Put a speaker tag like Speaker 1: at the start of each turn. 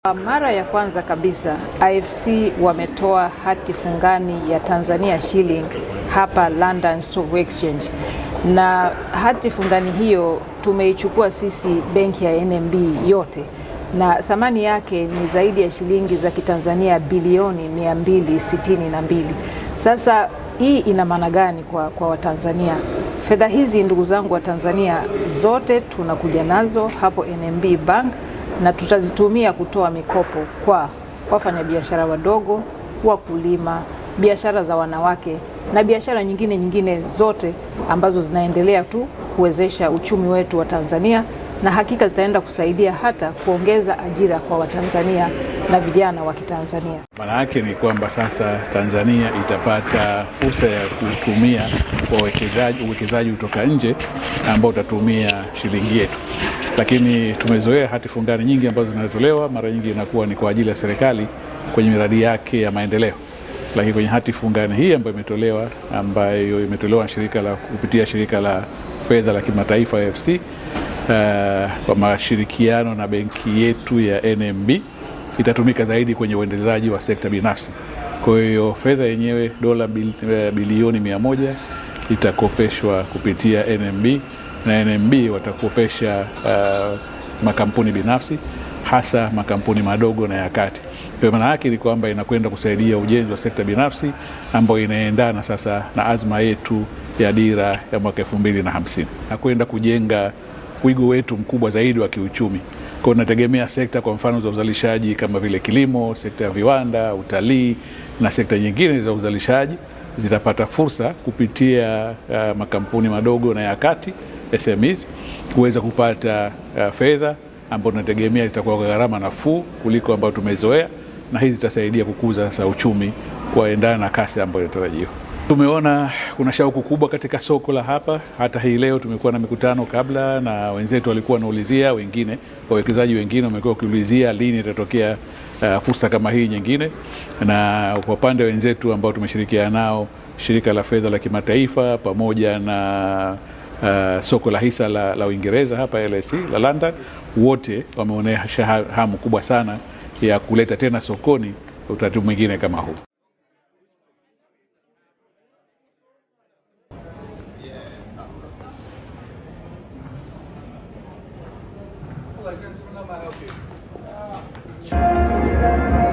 Speaker 1: Mara ya kwanza kabisa IFC wametoa hati fungani ya Tanzania shilling hapa London Stock Exchange, na hati fungani hiyo tumeichukua sisi benki ya NMB yote, na thamani yake ni zaidi ya shilingi za Kitanzania bilioni 262. Sasa hii ina maana gani kwa Watanzania? Fedha hizi, ndugu zangu wa Tanzania, zote tunakuja nazo hapo NMB Bank na tutazitumia kutoa mikopo kwa wafanyabiashara wadogo, wakulima, biashara za wanawake na biashara nyingine zote ambazo zinaendelea tu kuwezesha uchumi wetu wa Tanzania, na hakika zitaenda kusaidia hata kuongeza ajira kwa Watanzania na vijana wa Kitanzania.
Speaker 2: Maana yake ni kwamba sasa Tanzania itapata fursa ya kutumia uwekezaji kutoka nje ambao utatumia shilingi yetu. Lakini tumezoea hati fungani nyingi ambazo zinatolewa, mara nyingi inakuwa ni kwa ajili ya serikali kwenye miradi yake ya maendeleo. Lakini kwenye hati fungani hii ambayo imetolewa kupitia shirika la fedha la kimataifa IFC kwa mashirikiano na benki yetu ya NMB, itatumika zaidi kwenye uendelezaji wa sekta binafsi. Kwa hiyo fedha yenyewe dola bilioni 100 itakopeshwa kupitia NMB, na NMB watakopesha makampuni binafsi, hasa makampuni madogo na ya kati. Kwa maana yake ni kwamba inakwenda kusaidia ujenzi wa sekta binafsi ambayo inaendana sasa na azma yetu ya dira ya mwaka 2050. Na kwenda kujenga wigo wetu mkubwa zaidi wa kiuchumi. Kwa tunategemea sekta kwa mfano za uzalishaji kama vile kilimo, sekta ya viwanda, utalii na sekta nyingine za uzalishaji zitapata fursa kupitia makampuni madogo na ya kati, SMEs, kuweza kupata fedha ambapo tunategemea zitakuwa kwa gharama nafuu kuliko ambayo tumezoea, na hizi zitasaidia kukuza sasa uchumi kuendana na kasi ambayo inatarajiwa. Tumeona kuna shauku kubwa katika soko la hapa. Hata hii leo tumekuwa na mikutano kabla, na wenzetu walikuwa wanaulizia, wengine wawekezaji wengine wamekuwa wakiulizia lini itatokea fursa kama hii nyingine. Na kwa upande wenzetu ambao tumeshirikiana nao, shirika la fedha la kimataifa pamoja na soko la hisa la Uingereza hapa LSE la London, wote wameonyesha hamu kubwa sana ya kuleta tena sokoni utaratibu mwingine kama huu.
Speaker 3: Like,